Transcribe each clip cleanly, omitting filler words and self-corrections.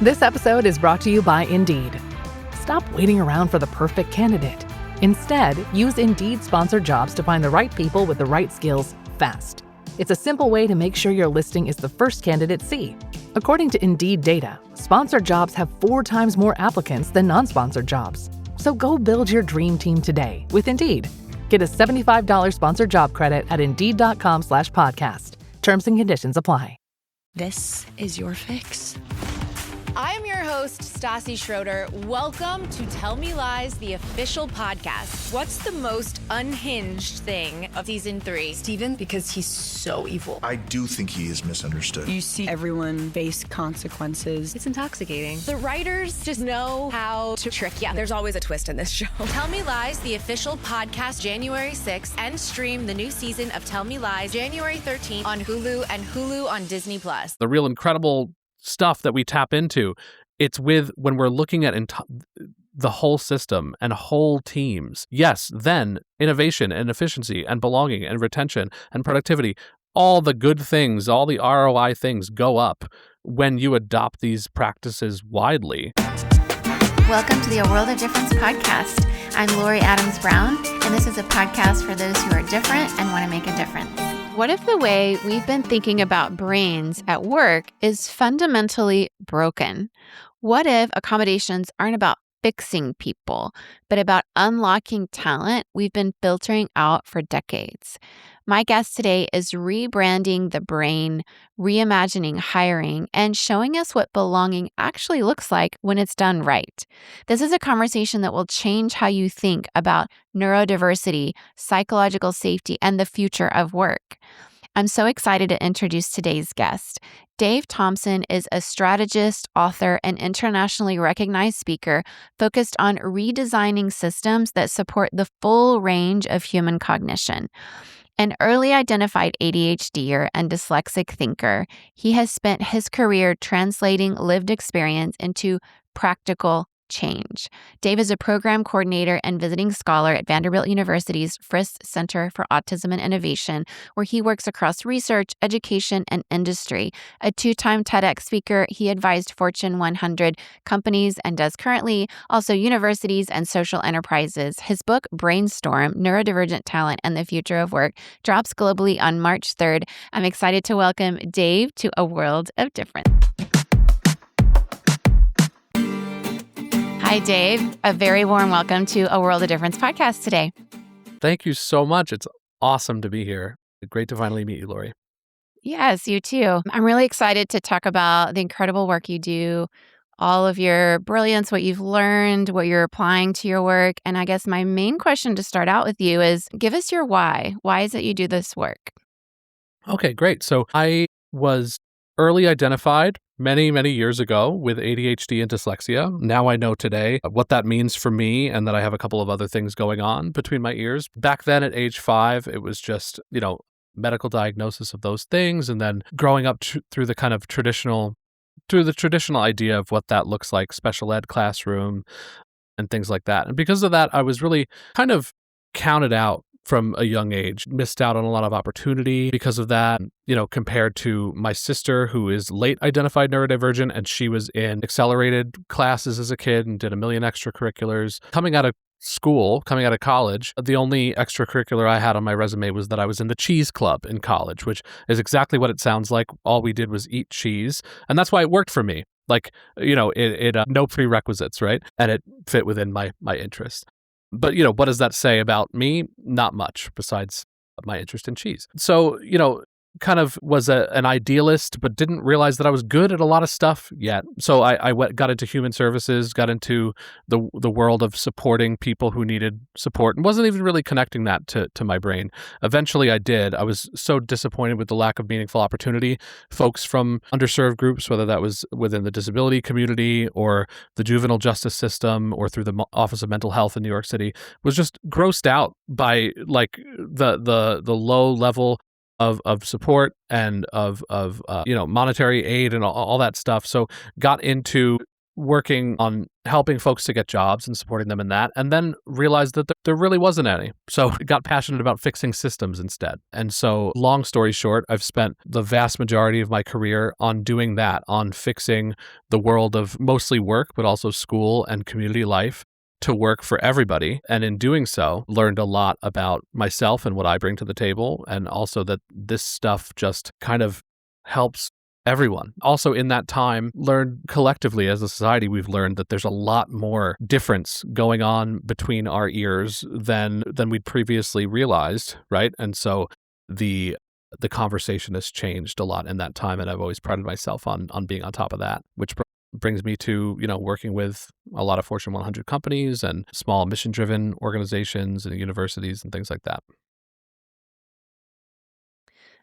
This episode is brought to you by Indeed. Stop waiting around for the perfect candidate. Instead, use Indeed sponsored jobs to find the right people with the right skills fast. It's a simple way to make sure your listing is the first candidates see. According to Indeed data, sponsored jobs have 4 times more applicants than non-sponsored jobs. So go build your dream team today with Indeed. Get a $75 sponsored job credit at Indeed.com/podcast. Terms and conditions apply. This is your fix. I am your host, Stassi Schroeder. Welcome to Tell Me Lies, the official podcast. What's the most unhinged thing of season 3? Steven, because he's so evil. I do think he is misunderstood. You see everyone face consequences. It's intoxicating. The writers just know how to trick you. There's always a twist in this show. Tell Me Lies, the official podcast, January 6th, and stream the new season of Tell Me Lies, January 13th on Hulu and Hulu on Disney+. The real incredible stuff that we tap into, it's with when we're looking at the whole system and whole teams. Yes, then innovation and efficiency and belonging and retention and productivity, all the good things, all the ROI things go up when you adopt these practices widely. Welcome to the A World of Difference podcast. I'm Lori Adams Brown, and this is a podcast for those who are different and want to make a difference. What if the way we've been thinking about brains at work is fundamentally broken? What if accommodations aren't about fixing people, but about unlocking talent we've been filtering out for decades? My guest today is rebranding the brain, reimagining hiring, and showing us what belonging actually looks like when it's done right. This is a conversation that will change how you think about neurodiversity, psychological safety, and the future of work. I'm so excited to introduce today's guest. Dave Thompson is a strategist, author, and internationally recognized speaker focused on redesigning systems that support the full range of human cognition. An early identified ADHDer and dyslexic thinker, he has spent his career translating lived experience into practical change. Dave is a program coordinator and visiting scholar at Vanderbilt University's Frist Center for Autism and Innovation, where he works across research, education, and industry. A 2-time TEDx speaker, he advised Fortune 100 companies and does currently also universities and social enterprises. His book, Brainstorm, Neurodivergent Talent and the Future of Work, drops globally on March 3rd. I'm excited to welcome Dave to A World of Difference. Hi, Dave. A very warm welcome to A World of Difference podcast today. Thank you so much. It's awesome to be here. Great to finally meet you, Lori. Yes, you too. I'm really excited to talk about the incredible work you do, all of your brilliance, what you've learned, what you're applying to your work. And I guess my main question to start out with you is, give us your why. Why is it you do this work? Okay, great. So I was early identified many, many years ago with ADHD and dyslexia. Now I know today what that means for me and that I have a couple of other things going on between my ears. Back then at age 5, it was just, medical diagnosis of those things. And then growing up through the traditional idea of what that looks like, special ed classroom and things like that. And because of that, I was really kind of counted out from a young age, missed out on a lot of opportunity because of that, compared to my sister who is late identified neurodivergent, and she was in accelerated classes as a kid and did a million extracurriculars. Coming out of college, the only extracurricular I had on my resume was that I was in the cheese club in college, which is exactly what it sounds like. All we did was eat cheese. And that's why it worked for me. No prerequisites, right? And it fit within my interest. But, what does that say about me? Not much, besides my interest in cheese. So, kind of was an idealist, but didn't realize that I was good at a lot of stuff yet. So I got into human services, got into the world of supporting people who needed support, and wasn't even really connecting that to my brain. Eventually I did. I was so disappointed with the lack of meaningful opportunity. Folks from underserved groups, whether that was within the disability community or the juvenile justice system or through the Office of Mental Health in New York City, was just grossed out by the low level of support and of monetary aid and all that stuff. So got into working on helping folks to get jobs and supporting them in that, and then realized that there really wasn't any. So got passionate about fixing systems instead. And so long story short, I've spent the vast majority of my career on doing that, on fixing the world of mostly work, but also school and community life to work for everybody. And in doing so, learned a lot about myself and what I bring to the table, and also that this stuff just kind of helps everyone. Also in that time, learned collectively as a society, we've learned that there's a lot more difference going on between our ears than we'd previously realized, right? And so the conversation has changed a lot in that time, and I've always prided myself on being on top of that, which brings me to, working with a lot of Fortune 100 companies and small mission-driven organizations and universities and things like that.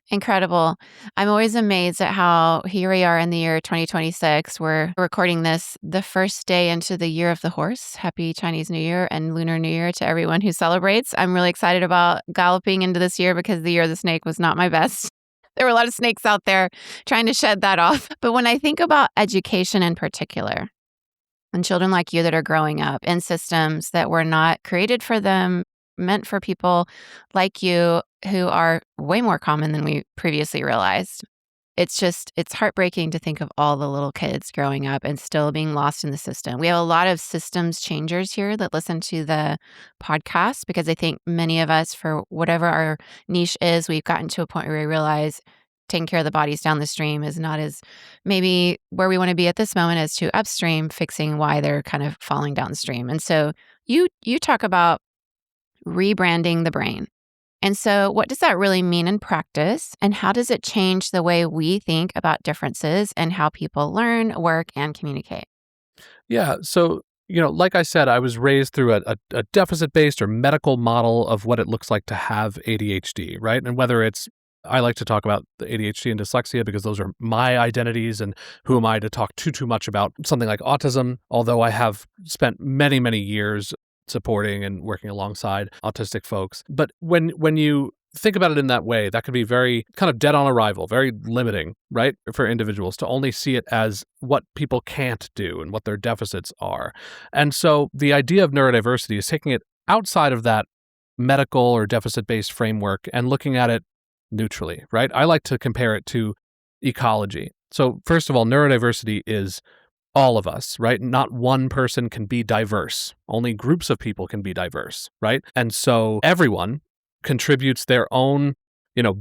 Incredible. I'm always amazed at how here we are in the year 2026. We're recording this the first day into the year of the horse. Happy Chinese New Year and Lunar New Year to everyone who celebrates. I'm really excited about galloping into this year because the year of the snake was not my best. There were a lot of snakes out there trying to shed that off. But when I think about education in particular, and children like you that are growing up in systems that were not created for them, meant for people like you who are way more common than we previously realized. It's heartbreaking to think of all the little kids growing up and still being lost in the system. We have a lot of systems changers here that listen to the podcast because I think many of us, for whatever our niche is, we've gotten to a point where we realize taking care of the bodies down the stream is not as maybe where we want to be at this moment as to upstream, fixing why they're kind of falling downstream. And so you talk about rebranding the brain. And so what does that really mean in practice? And how does it change the way we think about differences and how people learn, work, and communicate? Yeah. So, like I said, I was raised through a deficit-based or medical model of what it looks like to have ADHD, right? And whether I like to talk about the ADHD and dyslexia because those are my identities, and who am I to talk too much about something like autism, although I have spent many, many years supporting and working alongside autistic folks. But when you think about it in that way, that could be very kind of dead on arrival, very limiting, right, for individuals to only see it as what people can't do and what their deficits are. And so the idea of neurodiversity is taking it outside of that medical or deficit-based framework and looking at it neutrally, right? I like to compare it to ecology. So first of all, neurodiversity is all of us, right? Not one person can be diverse. Only groups of people can be diverse, right? And so everyone contributes their own,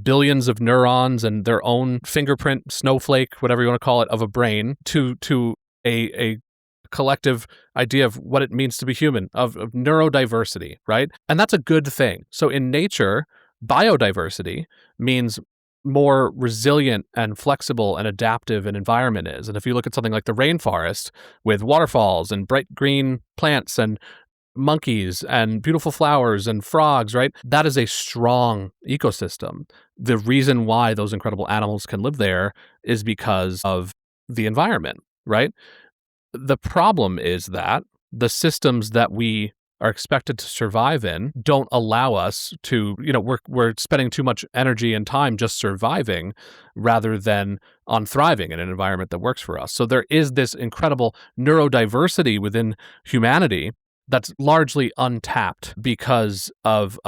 billions of neurons and their own fingerprint, snowflake, whatever you want to call it, of a brain to a collective idea of what it means to be human, of neurodiversity, right? And that's a good thing. So in nature, biodiversity means more resilient and flexible and adaptive an environment is. And if you look at something like the rainforest with waterfalls and bright green plants and monkeys and beautiful flowers and frogs, right? That is a strong ecosystem. The reason why those incredible animals can live there is because of the environment, right? The problem is that the systems that we are expected to survive in don't allow us to, we're spending too much energy and time just surviving rather than on thriving in an environment that works for us. So there is this incredible neurodiversity within humanity that's largely untapped because of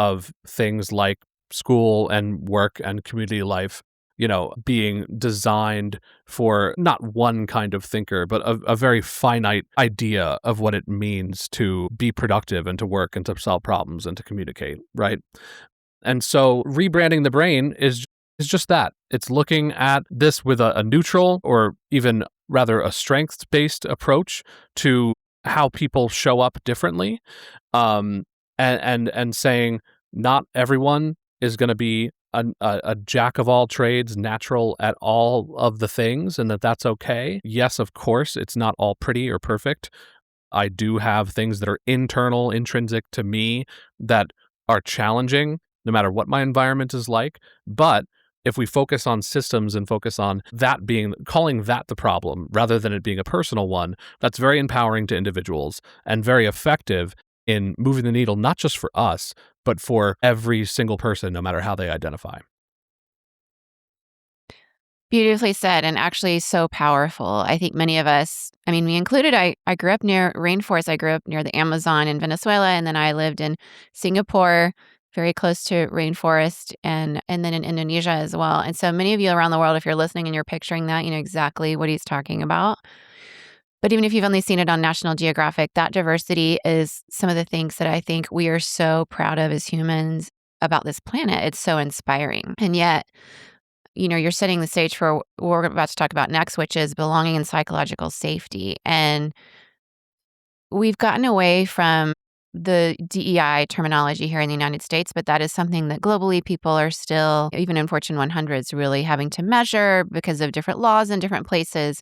things like school and work and community life, being designed for not one kind of thinker, but a very finite idea of what it means to be productive and to work and to solve problems and to communicate, right? And so rebranding the brain is just that. It's looking at this with a neutral or even rather a strengths-based approach to how people show up differently, and saying not everyone is going to be a jack of all trades, natural at all of the things, and that's okay. Yes, of course, it's not all pretty or perfect. I do have things that are internal, intrinsic to me that are challenging, no matter what my environment is like. But if we focus on systems and focus on that calling that the problem rather than it being a personal one, that's very empowering to individuals and very effective in moving the needle, not just for us, but for every single person, no matter how they identify. Beautifully said, and actually so powerful. I think many of us, I mean, me included, I grew up near rainforest. I grew up near the Amazon in Venezuela, and then I lived in Singapore, very close to rainforest, and then in Indonesia as well. And so many of you around the world, if you're listening and you're picturing that, you know exactly what he's talking about. But even if you've only seen it on National Geographic, that diversity is some of the things that I think we are so proud of as humans about this planet. It's so inspiring. And yet, you're setting the stage for what we're about to talk about next, which is belonging and psychological safety. And we've gotten away from the DEI terminology here in the United States, but that is something that globally people are still, even in Fortune 100s, really having to measure because of different laws in different places.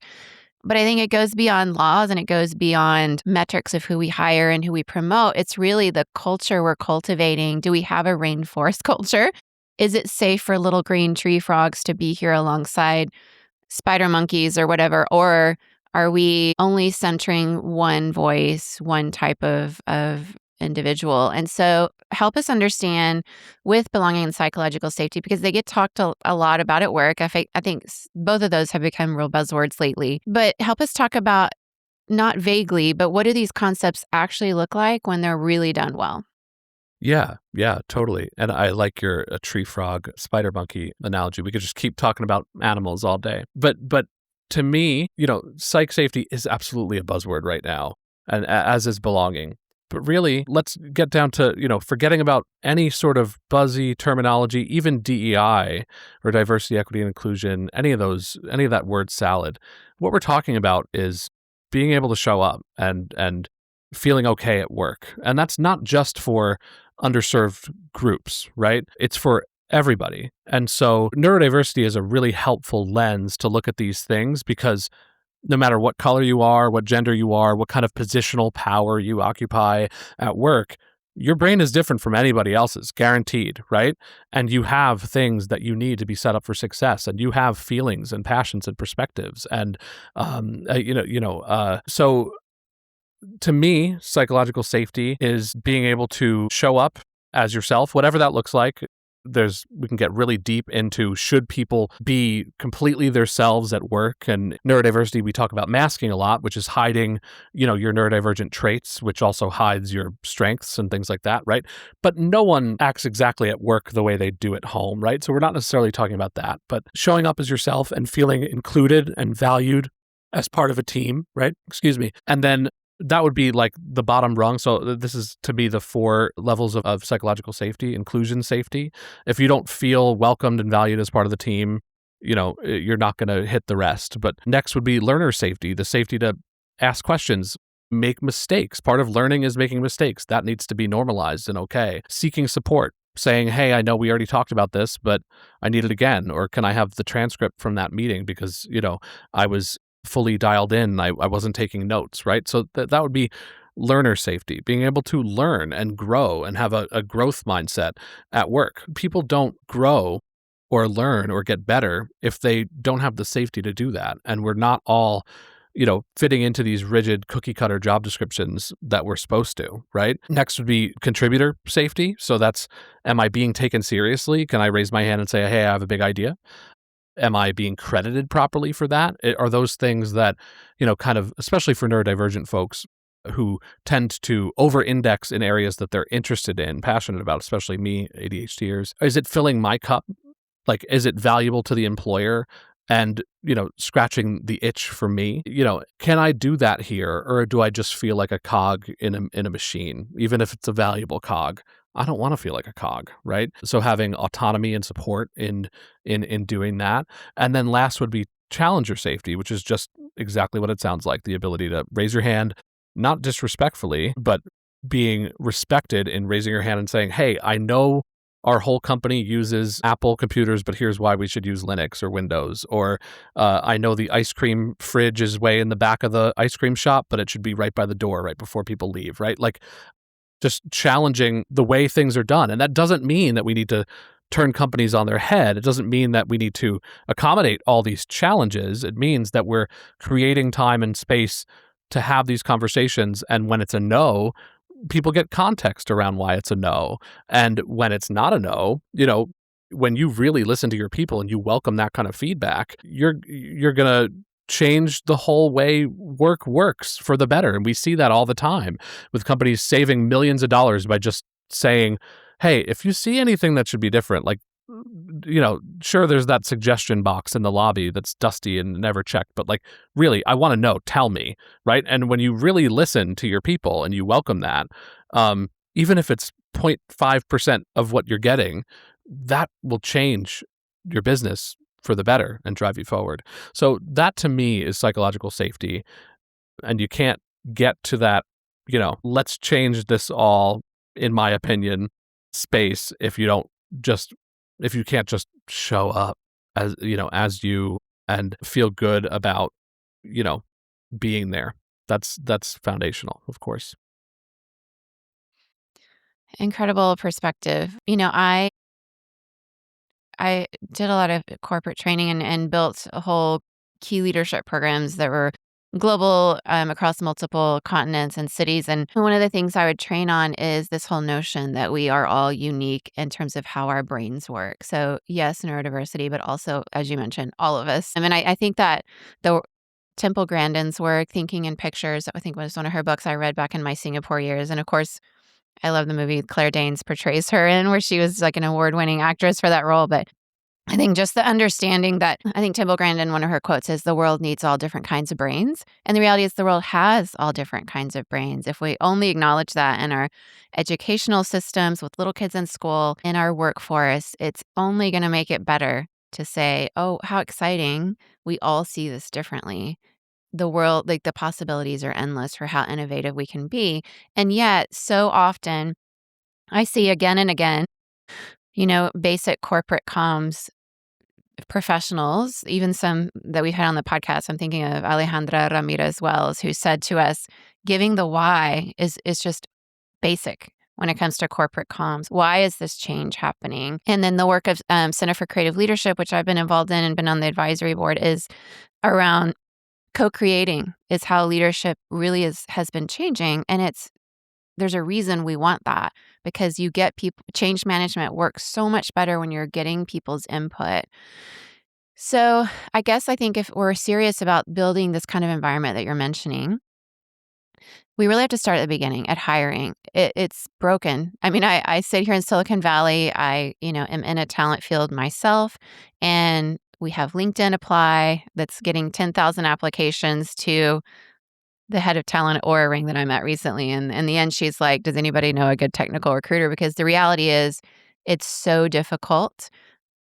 But I think it goes beyond laws and it goes beyond metrics of who we hire and who we promote. It's really the culture we're cultivating. Do we have a rainforest culture? Is it safe for little green tree frogs to be here alongside spider monkeys or whatever? Or are we only centering one voice, one type of individual? And so help us understand with belonging and psychological safety, because they get talked a lot about at work. I think both of those have become real buzzwords lately. But help us talk about, not vaguely, but what do these concepts actually look like when they're really done well? Yeah, totally. And I like your tree frog, spider monkey analogy. We could just keep talking about animals all day. But to me, psych safety is absolutely a buzzword right now, and as is belonging. But really, let's get down to, forgetting about any sort of buzzy terminology, even DEI or diversity, equity, and inclusion, any of that word salad. What we're talking about is being able to show up and feeling okay at work. And that's not just for underserved groups, right? It's for everybody. And so neurodiversity is a really helpful lens to look at these things, because no matter what color you are, what gender you are, what kind of positional power you occupy at work, your brain is different from anybody else's, guaranteed, right? And you have things that you need to be set up for success, and you have feelings and passions and perspectives. And, so to me, psychological safety is being able to show up as yourself, whatever that looks like. We can get really deep into, should people be completely themselves at work? And neurodiversity, we talk about masking a lot, which is hiding, your neurodivergent traits, which also hides your strengths and things like that, right? But no one acts exactly at work the way they do at home, right? So we're not necessarily talking about that, but showing up as yourself and feeling included and valued as part of a team, right? And then that would be like the bottom rung. So this is, to me, the 4 levels of psychological safety. Inclusion safety. If you don't feel welcomed and valued as part of the team, you're not going to hit the rest. But next would be learner safety, the safety to ask questions, make mistakes. Part of learning is making mistakes. That needs to be normalized and okay. Seeking support, saying, hey, I know we already talked about this, but I need it again. Or can I have the transcript from that meeting because, I was fully dialed in. I wasn't taking notes, right? So that would be learner safety, being able to learn and grow and have a growth mindset at work. People don't grow or learn or get better if they don't have the safety to do that. And we're not all, fitting into these rigid cookie cutter job descriptions that we're supposed to, right? Next would be contributor safety. So that's, am I being taken seriously? Can I raise my hand and say, hey, I have a big idea? Am I being credited properly for that? Are those things that, kind of, especially for neurodivergent folks who tend to over-index in areas that they're interested in, passionate about, especially me, ADHDers, is it filling my cup? Like, is it valuable to the employer and, scratching the itch for me? Can I do that here? Or do I just feel like a cog in a machine, even if it's a valuable cog? I don't want to feel like a cog, right? So having autonomy and support in doing that. And then last would be challenger safety, which is just exactly what it sounds like, the ability to raise your hand, not disrespectfully, but being respected in raising your hand and saying, hey, I know our whole company uses Apple computers, but here's why we should use Linux or Windows. Or I know the ice cream fridge is way in the back of the ice cream shop, but it should be right by the door, right before people leave, right? Like, just challenging the way things are done. And that doesn't mean that we need to turn companies on their head. It doesn't mean that we need to accommodate all these challenges. It means that we're creating time and space to have these conversations. And when it's a no, people get context around why it's a no. And when it's not a no, when you really listen to your people and you welcome that kind of feedback, you're going to change the whole way work works for the better. And we see that all the time with companies saving millions of dollars by just saying, hey, if you see anything that should be different, like, sure, there's that suggestion box in the lobby that's dusty and never checked, but like, really, I want to know, tell me, right? And when you really listen to your people and you welcome that, even if it's 0.5% of what you're getting, that will change your business for the better and drive you forward. So that to me is psychological safety. And you can't get to that, let's change this all, in my opinion, space if you can't just show up as you and feel good about, being there. That's foundational, of course. Incredible perspective. I did a lot of corporate training and built a whole key leadership programs that were global, across multiple continents and cities. And one of the things I would train on is this whole notion that we are all unique in terms of how our brains work. So yes, neurodiversity, but also, as you mentioned, all of us. I mean, I think that the Temple Grandin's work, Thinking in Pictures, I think was one of her books I read back in my Singapore years. And of course, I love the movie Claire Danes portrays her in, where she was like an award-winning actress for that role. But I think just the understanding that, I think Temple Grandin, one of her quotes is, the world needs all different kinds of brains. And the reality is the world has all different kinds of brains. If we only acknowledge that in our educational systems, with little kids in school, in our workforce, it's only going to make it better to say, oh, how exciting. We all see this differently. The world, like the possibilities are endless for how innovative we can be. And yet, so often, I see again and again, basic corporate comms professionals, even some that we've had on the podcast. I'm thinking of Alejandra Ramirez Wells, who said to us, giving the why is just basic when it comes to corporate comms. Why is this change happening? And then the work of Center for Creative Leadership, which I've been involved in and been on the advisory board, is around co-creating, is how leadership really has been changing. And there's a reason we want that, because you get people, change management works so much better when you're getting people's input. So I think if we're serious about building this kind of environment that you're mentioning, we really have to start at the beginning, at hiring. It's broken. I mean, I sit here in Silicon Valley. I, am in a talent field myself, and we have LinkedIn Apply that's getting 10,000 applications to the head of talent at Oura Ring that I met recently. And in the end, she's like, does anybody know a good technical recruiter? Because the reality is it's so difficult.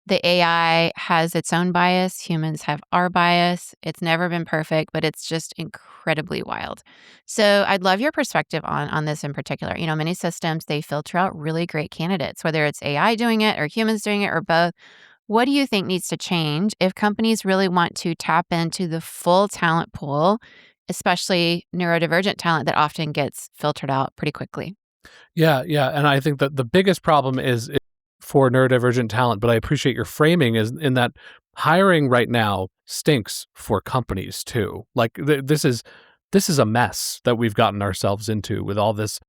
The AI has its own bias. Humans have our bias. It's never been perfect, but it's just incredibly wild. So I'd love your perspective on this in particular. Many systems, they filter out really great candidates, whether it's AI doing it or humans doing it or both. What do you think needs to change if companies really want to tap into the full talent pool, especially neurodivergent talent that often gets filtered out pretty quickly? Yeah. And I think that the biggest problem is for neurodivergent talent, but I appreciate your framing is in that hiring right now stinks for companies too. Like this is a mess that we've gotten ourselves into with all these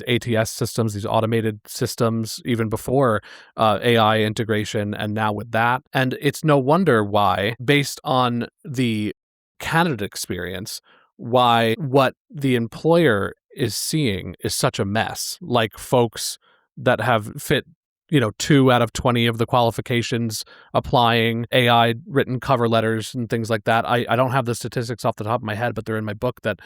ATS systems, these automated systems, even before AI integration, and now with that. And it's no wonder why, based on the candidate experience, why what the employer is seeing is such a mess. Like folks that have fit 2 out of 20 of the qualifications applying, AI written cover letters and things like that. I don't have the statistics off the top of my head, but they're in my book that,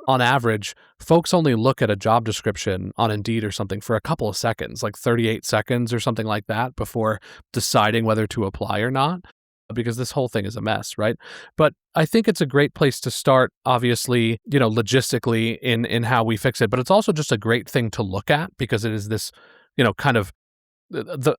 on average, folks only look at a job description on Indeed or something for a couple of seconds, like 38 seconds or something like that, before deciding whether to apply or not, because this whole thing is a mess, right? But I think it's a great place to start, obviously, logistically in how we fix it. But it's also just a great thing to look at, because it is this, kind of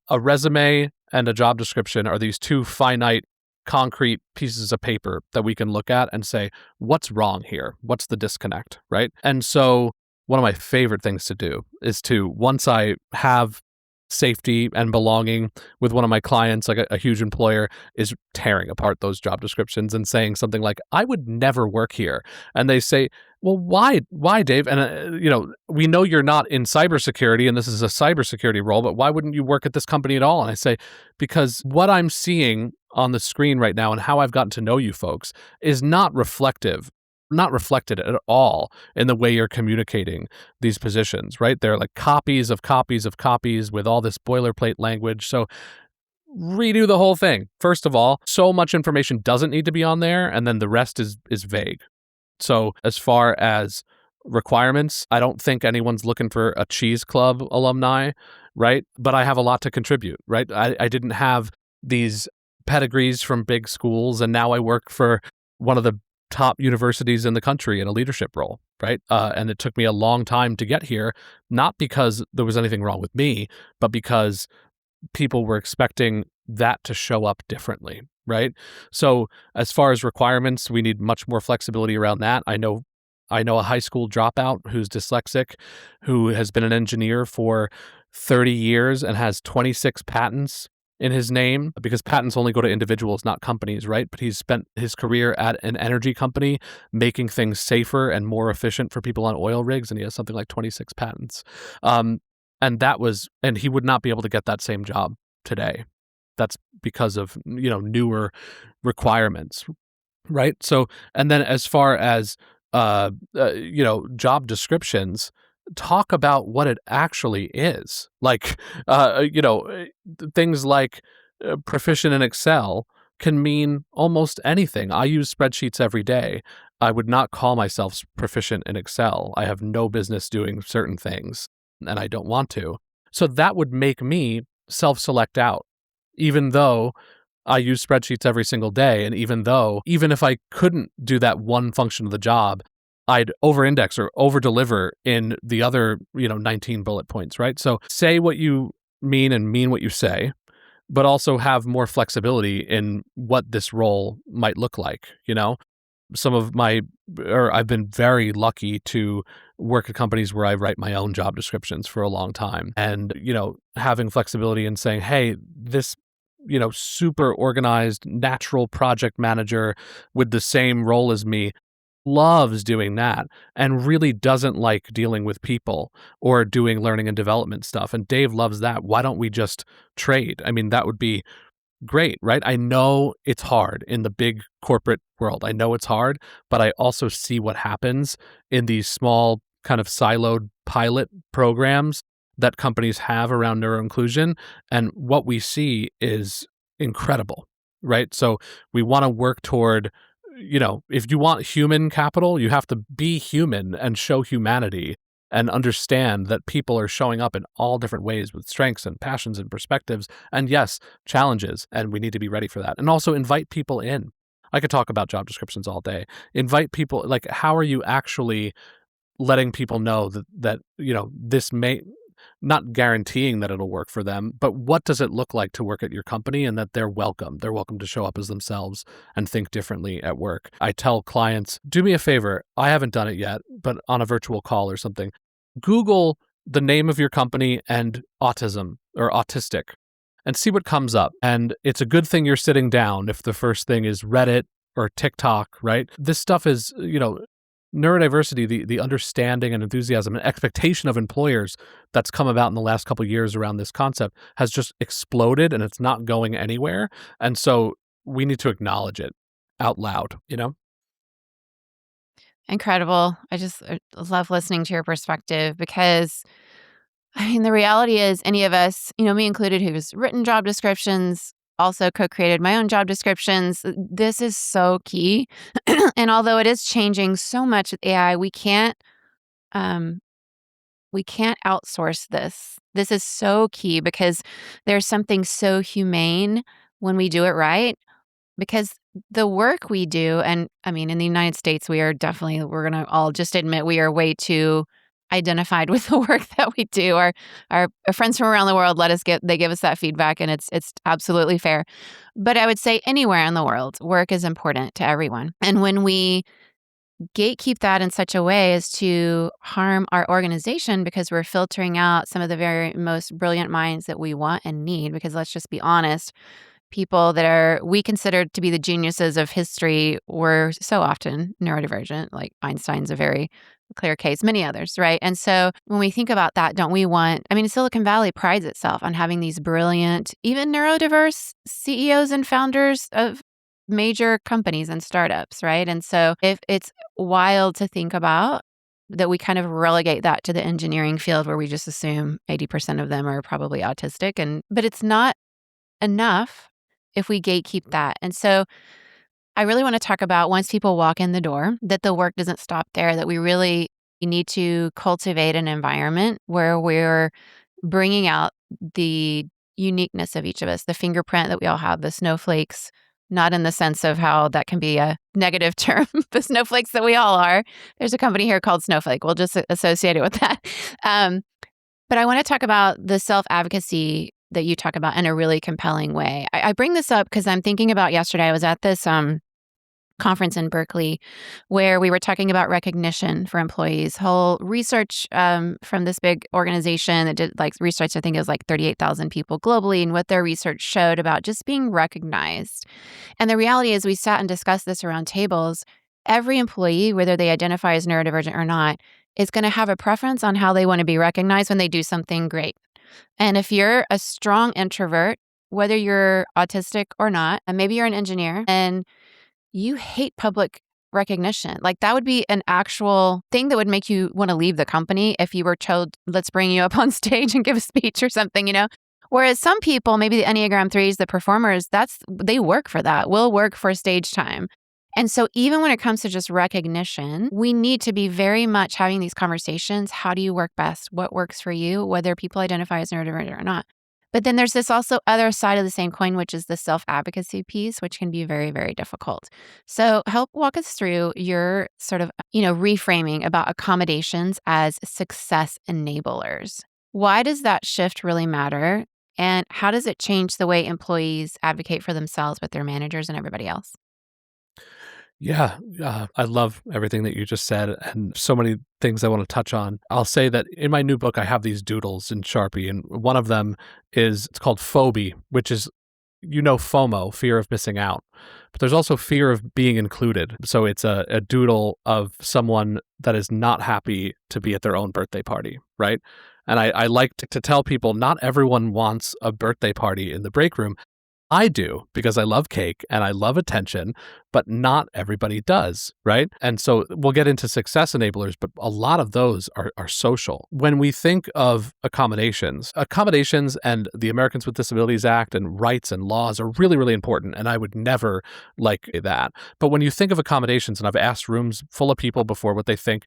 a resume and a job description are these two finite, concrete pieces of paper that we can look at and say, what's wrong here? What's the disconnect, right? And so one of my favorite things to do is to, once I have safety and belonging with one of my clients, like a huge employer, is tearing apart those job descriptions and saying something like, I would never work here. And they say, well, why, Dave? And we know you're not in cybersecurity, and this is a cybersecurity role, but why wouldn't you work at this company at all? And I say, because what I'm seeing on the screen right now and how I've gotten to know you folks is not reflected at all in the way you're communicating these positions, right? They're like copies of copies of copies with all this boilerplate language. So redo the whole thing. First of all, so much information doesn't need to be on there, and then the rest is vague. So as far as requirements, I don't think anyone's looking for a Cheese Club alumni, right? But I have a lot to contribute, right? I didn't have these pedigrees from big schools, and now I work for one of the top universities in the country in a leadership role, right? And it took me a long time to get here, not because there was anything wrong with me, but because people were expecting that to show up differently, right? So as far as requirements, we need much more flexibility around that. I know a high school dropout who's dyslexic, who has been an engineer for 30 years and has 26 patents in his name, because patents only go to individuals, not companies, right? But he's spent his career at an energy company making things safer and more efficient for people on oil rigs, and he has something like 26 patents. And he would not be able to get that same job today. That's because of, newer requirements, right? So, and then as far as, job descriptions, talk about what it actually is. Like, things like proficient in Excel can mean almost anything. I use spreadsheets every day. I would not call myself proficient in Excel. I have no business doing certain things, and I don't want to. So that would make me self-select out, even though I use spreadsheets every single day. And even if I couldn't do that one function of the job, I'd over-index or over-deliver in the other, 19 bullet points, right? So say what you mean and mean what you say, but also have more flexibility in what this role might look like, I've been very lucky to work at companies where I write my own job descriptions for a long time. And, having flexibility in saying, hey, this, super organized, natural project manager with the same role as me loves doing that and really doesn't like dealing with people or doing learning and development stuff. And Dave loves that. Why don't we just trade? I mean, that would be great, right? I know it's hard in the big corporate world. I know it's hard, but I also see what happens in these small kind of siloed pilot programs that companies have around neuroinclusion. And what we see is incredible, right? So we want to work toward, if you want human capital, you have to be human and show humanity and understand that people are showing up in all different ways with strengths and passions and perspectives. And yes, challenges. And we need to be ready for that. And also invite people in. I could talk about job descriptions all day. Invite people, like, how are you actually letting people know that this may, not guaranteeing that it'll work for them, but what does it look like to work at your company and that they're welcome? They're welcome to show up as themselves and think differently at work. I tell clients, do me a favor. I haven't done it yet, but on a virtual call or something, Google the name of your company and autism or autistic and see what comes up. And it's a good thing you're sitting down if the first thing is Reddit or TikTok, right? This stuff is, neurodiversity, the understanding and enthusiasm and expectation of employers that's come about in the last couple of years around this concept has just exploded, and it's not going anywhere. And so we need to acknowledge it out loud, Incredible. I love listening to your perspective because, the reality is any of us, me included, who's written job descriptions, also co-created my own job descriptions. This is so key. And although it is changing so much with AI, we can't outsource this. This is so key because there's something so humane when we do it right. Because the work we do, and in the United States, we're going to all just admit we are way too identified with the work that we do. Our friends from around the world they give us that feedback, and it's absolutely fair. But I would say anywhere in the world, work is important to everyone. And when we gatekeep that in such a way as to harm our organization because we're filtering out some of the very most brilliant minds that we want and need, because let's just be honest, people that we considered to be the geniuses of history were so often neurodivergent. Like Einstein's a very clear case, many others, right? And so when we think about that, don't we want, Silicon Valley prides itself on having these brilliant, even neurodiverse CEOs and founders of major companies and startups, right? And so if it's wild to think about that we kind of relegate that to the engineering field where we just assume 80% of them are probably autistic, but it's not enough if we gatekeep that. And so I really want to talk about once people walk in the door, that the work doesn't stop there, that we really need to cultivate an environment where we're bringing out the uniqueness of each of us, the fingerprint that we all have, the snowflakes, not in the sense of how that can be a negative term, the snowflakes that we all are. There's a company here called Snowflake. We'll just associate it with that. But I want to talk about the self-advocacy that you talk about in a really compelling way. I bring this up because I'm thinking about yesterday. I was at this conference in Berkeley where we were talking about recognition for employees, whole research from this big organization that did research, I think it was 38,000 people globally, and what their research showed about just being recognized. And the reality is we sat and discussed this around tables. Every employee, whether they identify as neurodivergent or not, is going to have a preference on how they want to be recognized when they do something great. And if you're a strong introvert, whether you're autistic or not, and maybe you're an engineer and you hate public recognition, that would be an actual thing that would make you want to leave the company if you were told, let's bring you up on stage and give a speech or something, Whereas some people, maybe the Enneagram 3s, the performers, they work for that, will work for stage time. And so even when it comes to just recognition, we need to be very much having these conversations. How do you work best? What works for you, whether people identify as neurodivergent or not? But then there's this also other side of the same coin, which is the self-advocacy piece, which can be very, very difficult. So help walk us through your sort of, reframing about accommodations as success enablers. Why does that shift really matter? And how does it change the way employees advocate for themselves with their managers and everybody else? Yeah, I love everything that you just said and so many things I want to touch on. I'll say that in my new book, I have these doodles in Sharpie, and one of them it's called Phobie, which is, FOMO, fear of missing out. But there's also fear of being included. So it's a doodle of someone that is not happy to be at their own birthday party, right? And I like to tell people not everyone wants a birthday party in the break room. I do, because I love cake and I love attention, but not everybody does, right? And so we'll get into success enablers, but a lot of those are social. When we think of accommodations and the Americans with Disabilities Act and rights and laws are really, really important, and I would never like that. But when you think of accommodations, and I've asked rooms full of people before what they think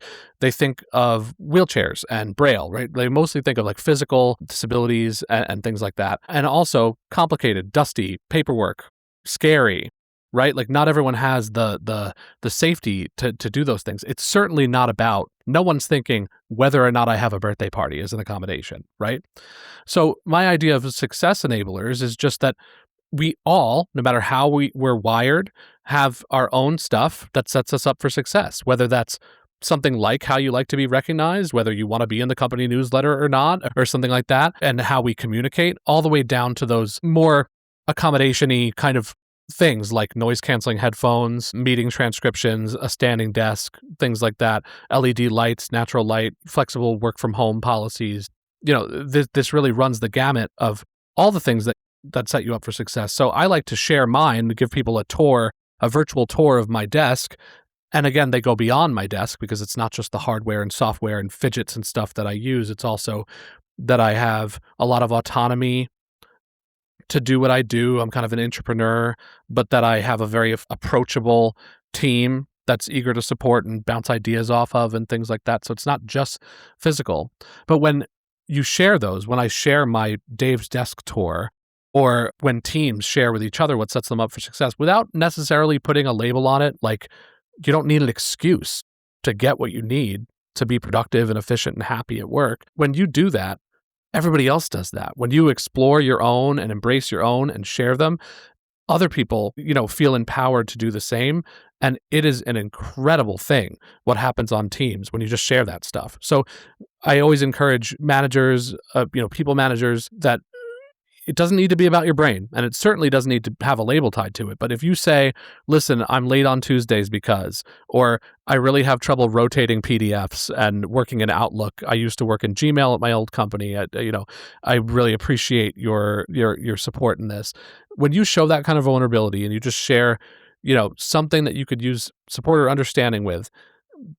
of wheelchairs and Braille, right? They mostly think of physical disabilities and things like that. And also complicated, dusty, paperwork, scary, right? Not everyone has the safety to do those things. It's certainly not about, no one's thinking whether or not I have a birthday party is an accommodation, right? So my idea of success enablers is just that we all, no matter how we're wired, have our own stuff that sets us up for success, whether that's something like how you like to be recognized, whether you want to be in the company newsletter or not, or something like that, and how we communicate, all the way down to those more accommodation-y kind of things like noise-canceling headphones, meeting transcriptions, a standing desk, things like that, LED lights, natural light, flexible work-from-home policies. This really runs the gamut of all the things that set you up for success. So I like to share mine, to give people a virtual tour of my desk. And again, they go beyond my desk because it's not just the hardware and software and fidgets and stuff that I use. It's also that I have a lot of autonomy to do what I do. I'm kind of an entrepreneur, but that I have a very approachable team that's eager to support and bounce ideas off of and things like that. So it's not just physical. But when you share those, when I share my Dave's Desk tour, or when teams share with each other what sets them up for success without necessarily putting a label on it, you don't need an excuse to get what you need to be productive and efficient and happy at work. When you do that, everybody else does that. When you explore your own and embrace your own and share them, other people, feel empowered to do the same. And it is an incredible thing what happens on teams when you just share that stuff. So I always encourage managers, people managers, that it doesn't need to be about your brain, and it certainly doesn't need to have a label tied to it. But if you say, listen, I'm late on Tuesdays because, or I really have trouble rotating PDFs and working in Outlook. I used to work in Gmail at my old company. I really appreciate your support in this. When you show that kind of vulnerability and you just share, something that you could use support or understanding with,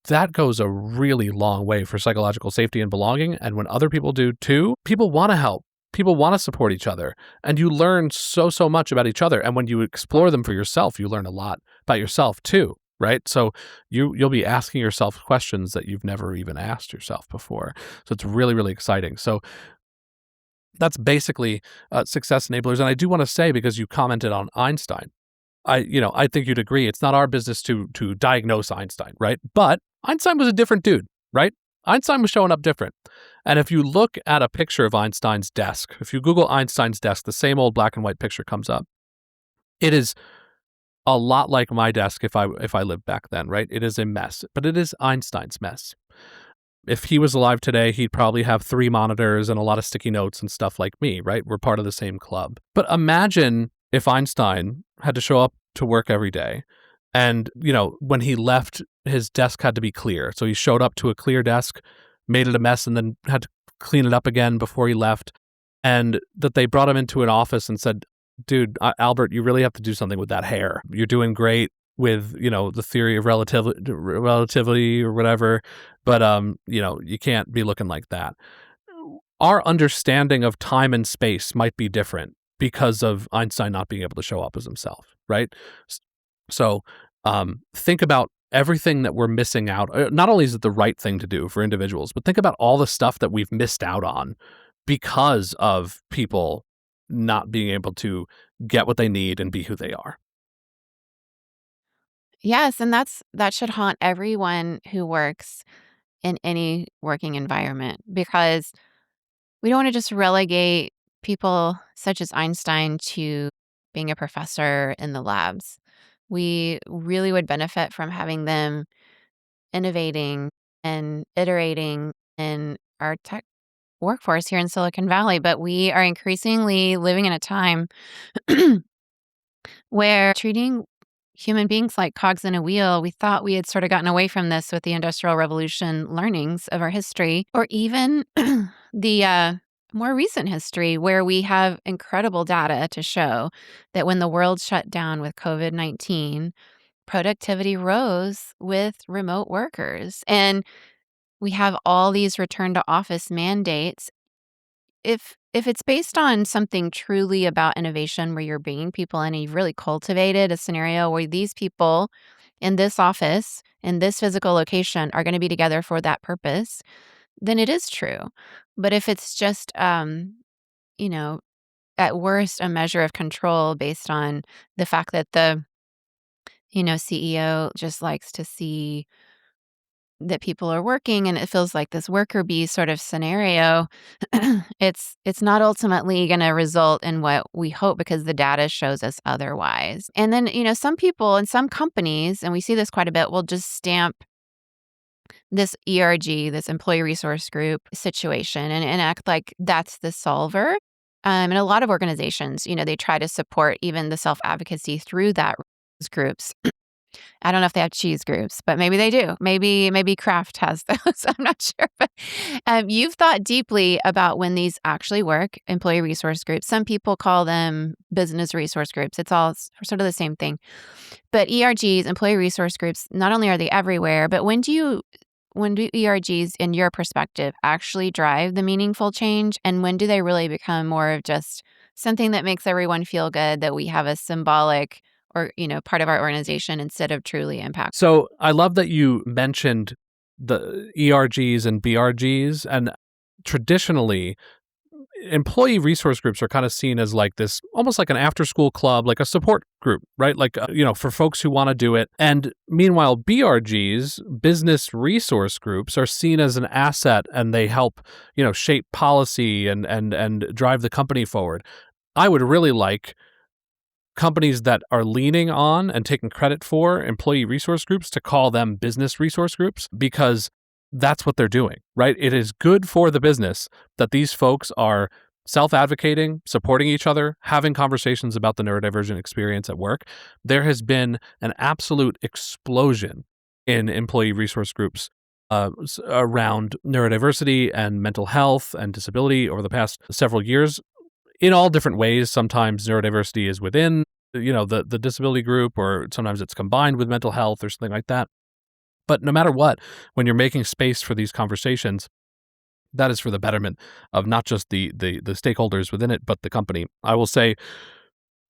that goes a really long way for psychological safety and belonging. And when other people do too, people want to help. People want to support each other, and you learn so much about each other. And when you explore them for yourself, you learn a lot about yourself too, right? So you'll be asking yourself questions that you've never even asked yourself before. So it's really, really exciting. So that's basically success enablers. And I do want to say, because you commented on Einstein, I think you'd agree, it's not our business to diagnose Einstein, right? But Einstein was a different dude, right? Einstein was showing up different. And if you look at a picture of Einstein's desk, if you Google Einstein's desk, the same old black and white picture comes up. It is a lot like my desk if I lived back then, right? It is a mess, but it is Einstein's mess. If he was alive today, he'd probably have 3 monitors and a lot of sticky notes and stuff like me, right? We're part of the same club. But imagine if Einstein had to show up to work every day, and, when he left, his desk had to be clear. So he showed up to a clear desk, made it a mess, and then had to clean it up again before he left. And that they brought him into an office and said, dude, Albert, you really have to do something with that hair. You're doing great with, the theory of relativity or whatever, but, you can't be looking like that. Our understanding of time and space might be different because of Einstein not being able to show up as himself, right? So think about everything that we're missing out. Not only is it the right thing to do for individuals, but think about all the stuff that we've missed out on because of people not being able to get what they need and be who they are. Yes, and that should haunt everyone who works in any working environment, because we don't want to just relegate people such as Einstein to being a professor in the labs. We really would benefit from having them innovating and iterating in our tech workforce here in Silicon Valley. But we are increasingly living in a time where treating human beings like cogs in a wheel. We thought we had sort of gotten away from this with the Industrial Revolution learnings of our history, or even the more recent history, where we have incredible data to show that when the world shut down with COVID-19, productivity rose with remote workers. And we have all these return to office mandates. If it's based on something truly about innovation, where you're bringing people in and you've really cultivated a scenario where these people in this office, in this physical location, are going to be together for that purpose, then it is true. But if it's just, at worst, a measure of control based on the fact that the, CEO just likes to see that people are working, and it feels like this worker bee sort of scenario, it's not ultimately going to result in what we hope, because the data shows us otherwise. And then, some people and some companies, and we see this quite a bit, will just stamp this ERG, this employee resource group situation, and act like that's the solver. And a lot of organizations, they try to support even the self-advocacy through that groups. I don't know if they have cheese groups, but maybe they do. Maybe Kraft has those. I'm not sure. But you've thought deeply about when these actually work, employee resource groups. Some people call them business resource groups. It's all sort of the same thing. But ERGs, employee resource groups, not only are they everywhere, but when do ERGs, in your perspective, actually drive the meaningful change? And when do they really become more of just something that makes everyone feel good, that we have a symbolic or, part of our organization, instead of truly impactful? So I love that you mentioned the ERGs and BRGs. And traditionally, employee resource groups are kind of seen as like this, almost like an after-school club, like a support group, right? Like, for folks who want to do it. And meanwhile, BRGs, business resource groups, are seen as an asset, and they help, shape policy and drive the company forward. I would really like companies that are leaning on and taking credit for employee resource groups to call them business resource groups, because that's what they're doing, right? It is good for the business that these folks are self-advocating, supporting each other, having conversations about the neurodivergent experience at work, there has been an absolute explosion in employee resource groups around neurodiversity and mental health and disability over the past several years in all different ways. Sometimes neurodiversity is within, the disability group, or sometimes it's combined with mental health or something like that. But no matter what, when you're making space for these conversations, that is for the betterment of not just the stakeholders within it, but the company. I will say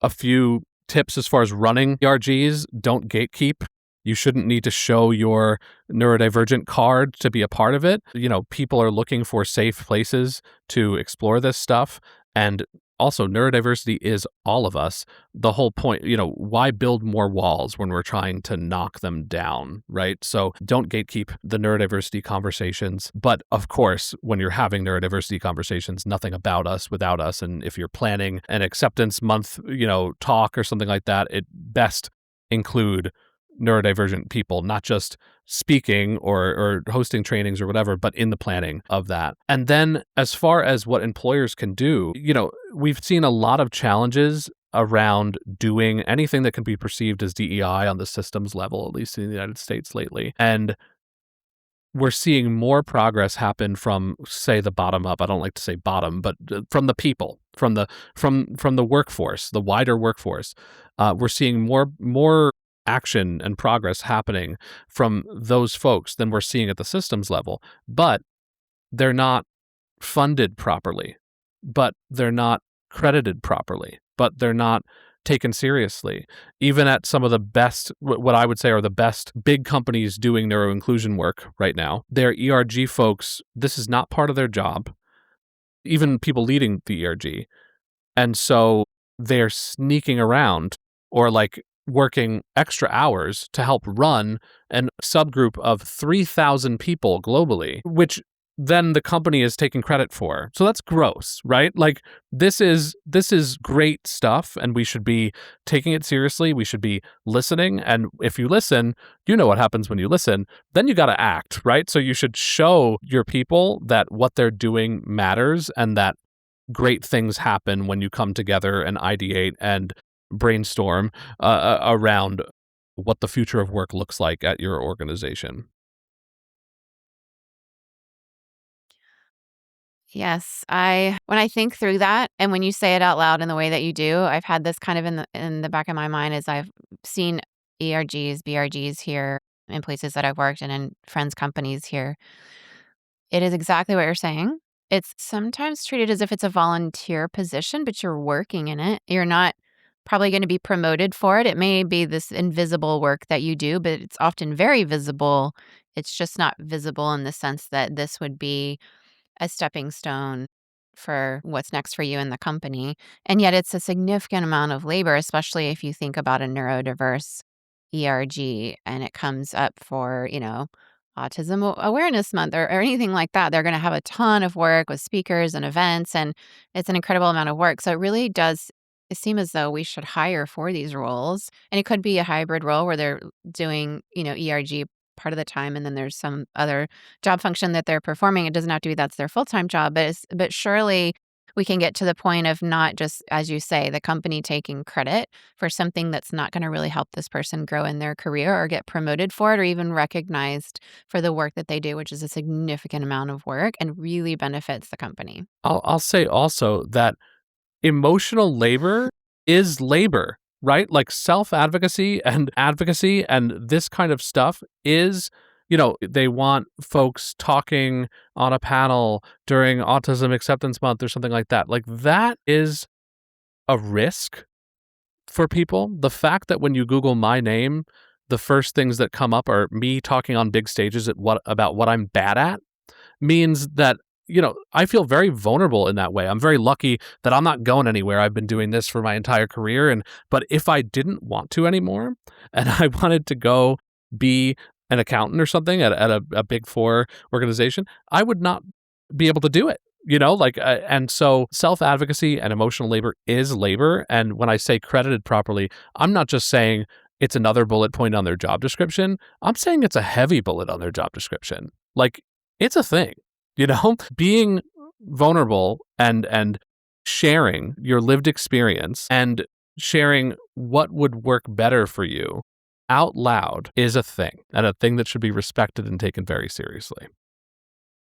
a few tips as far as running ERGs. Don't gatekeep. You shouldn't need to show your neurodivergent card to be a part of it. People are looking for safe places to explore this stuff. And also, neurodiversity is all of us. The whole point, why build more walls when we're trying to knock them down, right? So don't gatekeep the neurodiversity conversations. But of course, when you're having neurodiversity conversations, nothing about us without us. And if you're planning an acceptance month, talk or something like that, it best include neurodivergent people, not just speaking or hosting trainings or whatever, but in the planning of that. And then as far as what employers can do, we've seen a lot of challenges around doing anything that can be perceived as DEI on the systems level, at least in the United States lately. And we're seeing more progress happen from, say, the bottom up. I don't like to say bottom, but from the people, from the workforce, the wider workforce. We're seeing more action and progress happening from those folks than we're seeing at the systems level. But they're not funded properly, but they're not credited properly, but they're not taken seriously. Even at some of the best, what I would say are the best big companies doing neuroinclusion work right now, their ERG folks, this is not part of their job, even people leading the ERG. And so they're sneaking around or working extra hours to help run a subgroup of 3,000 people globally, which then the company is taking credit for. So that's gross, right? This is great stuff, and we should be taking it seriously. We should be listening. And if you listen, you know what happens when you listen. Then you got to act, right? So you should show your people that what they're doing matters and that great things happen when you come together and ideate and brainstorm around what the future of work looks like at your organization. Yes, when I think through that, and when you say it out loud in the way that you do, I've had this kind of in the back of my mind as I've seen ERGs, BRGs here in places that I've worked and in friends' companies here. It is exactly what you're saying. It's sometimes treated as if it's a volunteer position, but you're working in it. You're not probably going to be promoted for it. It may be this invisible work that you do, but it's often very visible. It's just not visible in the sense that this would be a stepping stone for what's next for you in the company. And yet it's a significant amount of labor, especially if you think about a neurodiverse ERG and it comes up for, Autism Awareness Month or anything like that. They're going to have a ton of work with speakers and events, and it's an incredible amount of work. So it really does seem as though we should hire for these roles. And it could be a hybrid role where they're doing, ERG part of the time, and then there's some other job function that they're performing. It doesn't have to be that's their full-time job, but surely we can get to the point of not just, as you say, the company taking credit for something that's not going to really help this person grow in their career or get promoted for it or even recognized for the work that they do, which is a significant amount of work and really benefits the company. I'll say also that emotional labor is labor, right? Self-advocacy and advocacy and this kind of stuff is, they want folks talking on a panel during Autism Acceptance Month or something like that. That is a risk for people. The fact that when you Google my name, the first things that come up are me talking on big stages about what I'm bad at means that I feel very vulnerable in that way. I'm very lucky that I'm not going anywhere. I've been doing this for my entire career. But if I didn't want to anymore and I wanted to go be an accountant or something at a big four organization, I would not be able to do it. And so self-advocacy and emotional labor is labor. And when I say credited properly, I'm not just saying it's another bullet point on their job description. I'm saying it's a heavy bullet on their job description. It's a thing. Being vulnerable and sharing your lived experience and sharing what would work better for you out loud is a thing, and a thing that should be respected and taken very seriously.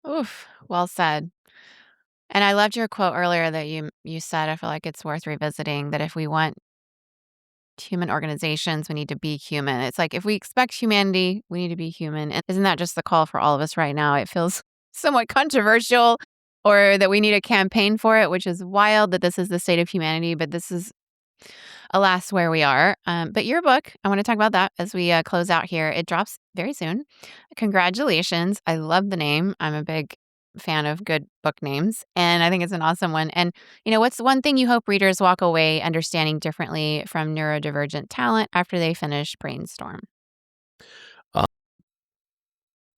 Oof, well said. And I loved your quote earlier that you said, I feel like it's worth revisiting, that if we want human organizations, we need to be human. It's like if we expect humanity, we need to be human. And isn't that just the call for all of us right now? It feels somewhat controversial, or that we need a campaign for it, which is wild that this is the state of humanity, but this is, alas, where we are. But your book, I want to talk about that as we close out here. It drops very soon. Congratulations. I love the name. I'm a big fan of good book names, and I think it's an awesome one. And, what's one thing you hope readers walk away understanding differently from neurodivergent talent after they finish Brainstorm?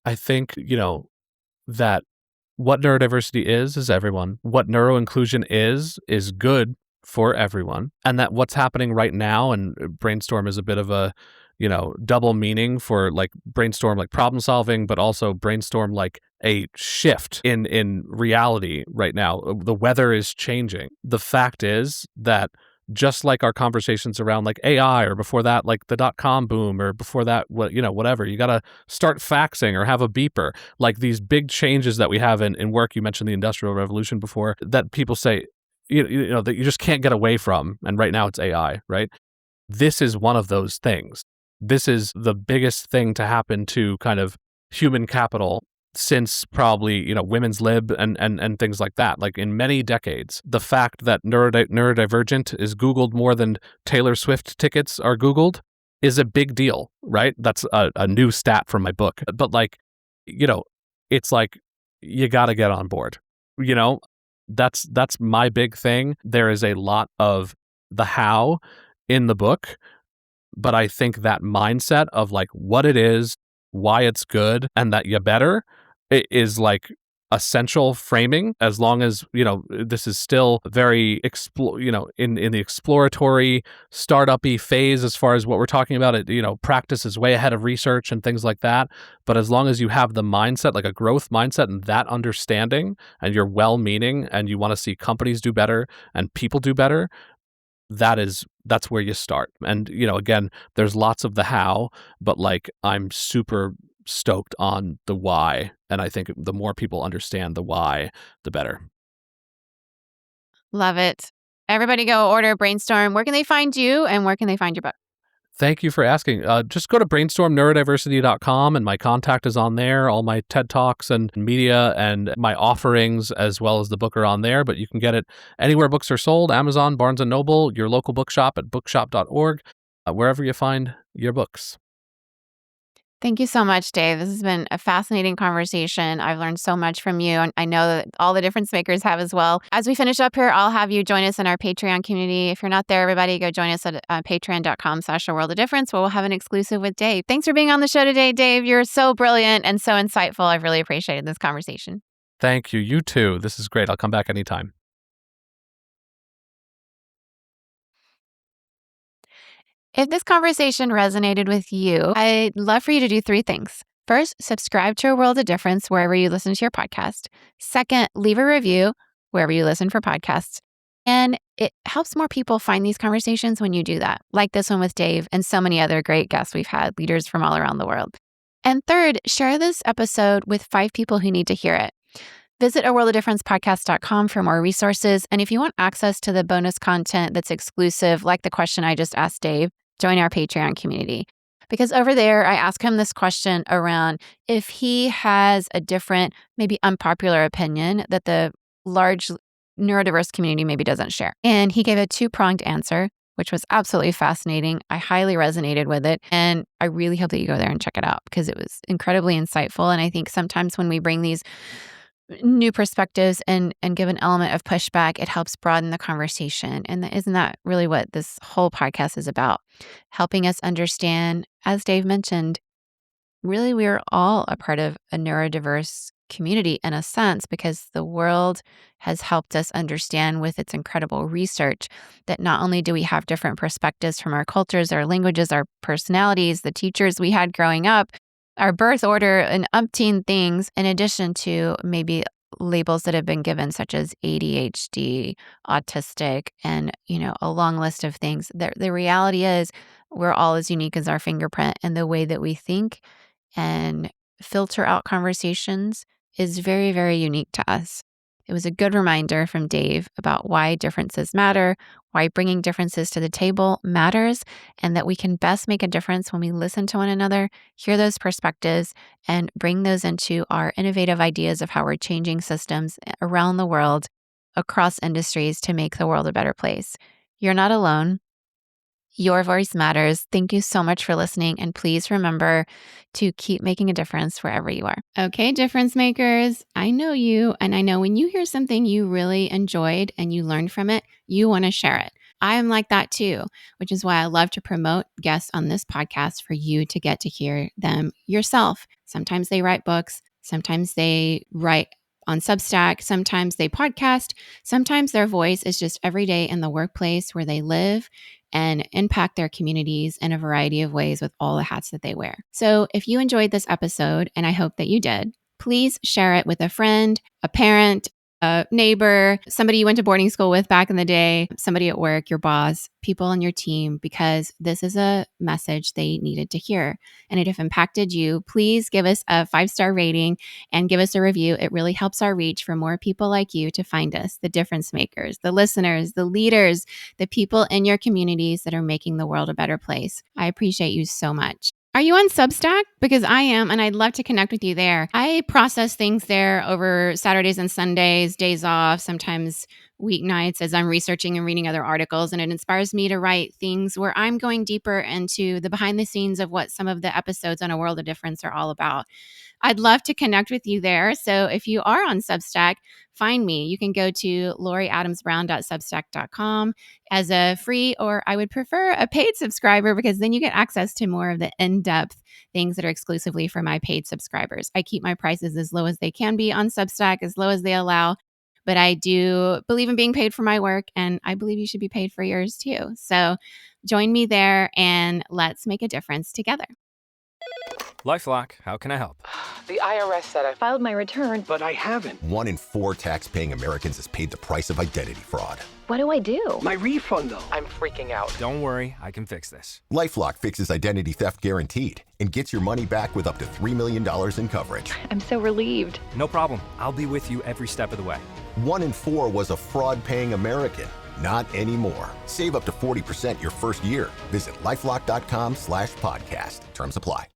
I think, that what neurodiversity is everyone. What neuroinclusion is good for everyone. And that what's happening right now, and Brainstorm is a bit of a, double meaning for like brainstorm, like problem solving, but also brainstorm like a shift in reality right now. The weather is changing. The fact is that just like our conversations around like AI, or before that, like the .com boom, or before that, whatever, you got to start faxing or have a beeper. Like these big changes that we have in work. You mentioned the Industrial Revolution before, that people say, that you just can't get away from. And right now it's AI, right? This is one of those things. This is the biggest thing to happen to kind of human capital since probably, women's lib and things like that. Like in many decades, the fact that neurodivergent is Googled more than Taylor Swift tickets are Googled is a big deal, right? That's a new stat from my book. But like, it's like, you got to get on board, That's my big thing. There is a lot of the how in the book, but I think that mindset of like what it is, why it's good, and that you better, it is like essential framing. As long as this is still very in the exploratory startup-y phase as far as what we're talking about. It practice is way ahead of research and things like that. But as long as you have the mindset, like a growth mindset, and that understanding, and you're well-meaning, and you want to see companies do better and people do better, that's where you start. And again, there's lots of the how, but like I'm super stoked on the why, and I think the more people understand the why, the better. Love it. Everybody go order Brainstorm. Where can they find you, and where can they find your book? Thank you for asking. Just go to brainstormneurodiversity.com, and my contact is on there. All my TED Talks and media and my offerings as well as the book are on there, but you can get it anywhere books are sold: Amazon, Barnes & Noble, your local bookshop at bookshop.org, wherever you find your books. Thank you so much, Dave. This has been a fascinating conversation. I've learned so much from you, and I know that all the difference makers have as well. As we finish up here, I'll have you join us in our Patreon community. If you're not there, everybody go join us at patreon.com/aworldofdifference, where we'll have an exclusive with Dave. Thanks for being on the show today, Dave. You're so brilliant and so insightful. I've really appreciated this conversation. Thank you. You too. This is great. I'll come back anytime. If this conversation resonated with you, I'd love for you to do 3 things. First, subscribe to A World of Difference wherever you listen to your podcast. Second, leave a review wherever you listen for podcasts. And it helps more people find these conversations when you do that, like this one with Dave and so many other great guests we've had, leaders from all around the world. And third, share this episode with 5 people who need to hear it. Visit aworldofdifferencepodcast.com for more resources. And if you want access to the bonus content that's exclusive, like the question I just asked Dave, join our Patreon community. Because over there, I ask him this question around if he has a different, maybe unpopular opinion that the large neurodiverse community maybe doesn't share. And he gave a 2-pronged answer, which was absolutely fascinating. I highly resonated with it. And I really hope that you go there and check it out, because it was incredibly insightful. And I think sometimes when we bring these new perspectives and give an element of pushback, it helps broaden the conversation. And isn't that really what this whole podcast is about? Helping us understand, as Dave mentioned, really we're all a part of a neurodiverse community in a sense, because the world has helped us understand with its incredible research that not only do we have different perspectives from our cultures, our languages, our personalities, the teachers we had growing up, our birth order, and umpteen things, in addition to maybe labels that have been given, such as ADHD, autistic, and, a long list of things. The reality is we're all as unique as our fingerprint, and the way that we think and filter out conversations is very, very unique to us. It was a good reminder from Dave about why differences matter, why bringing differences to the table matters, and that we can best make a difference when we listen to one another, hear those perspectives, and bring those into our innovative ideas of how we're changing systems around the world, across industries, to make the world a better place. You're not alone. Your voice matters. Thank you so much for listening. And please remember to keep making a difference wherever you are. Okay, difference makers, I know you. And I know when you hear something you really enjoyed and you learned from it, you want to share it. I am like that too, which is why I love to promote guests on this podcast for you to get to hear them yourself. Sometimes they write books. Sometimes they write on Substack. Sometimes they podcast. Sometimes their voice is just every day in the workplace where they live and impact their communities in a variety of ways with all the hats that they wear. So if you enjoyed this episode, and I hope that you did, please share it with a friend, a parent, a neighbor, somebody you went to boarding school with back in the day, somebody at work, your boss, people on your team, because this is a message they needed to hear. And it have impacted you. Please give us a 5-star rating and give us a review. It really helps our reach for more people like you to find us, the difference makers, the listeners, the leaders, the people in your communities that are making the world a better place. I appreciate you so much. Are you on Substack? Because I am, and I'd love to connect with you there. I process things there over Saturdays and Sundays, days off, sometimes weeknights as I'm researching and reading other articles, and it inspires me to write things where I'm going deeper into the behind the scenes of what some of the episodes on A World of Difference are all about. I'd love to connect with you there. So if you are on Substack, find me. You can go to loriadamsbrown.substack.com as a free, or I would prefer a paid subscriber, because then you get access to more of the in-depth things that are exclusively for my paid subscribers. I keep my prices as low as they can be on Substack, as low as they allow. But I do believe in being paid for my work, and I believe you should be paid for yours too. So join me there and let's make a difference together. LifeLock, how can I help? The IRS said I filed my return, but I haven't. 1 in 4 tax-paying Americans has paid the price of identity fraud. What do I do? My refund, though. I'm freaking out. Don't worry, I can fix this. LifeLock fixes identity theft guaranteed and gets your money back with up to $3 million in coverage. I'm so relieved. No problem. I'll be with you every step of the way. 1 in 4 was a fraud-paying American. Not anymore. Save up to 40% your first year. Visit LifeLock.com/podcast. Terms apply.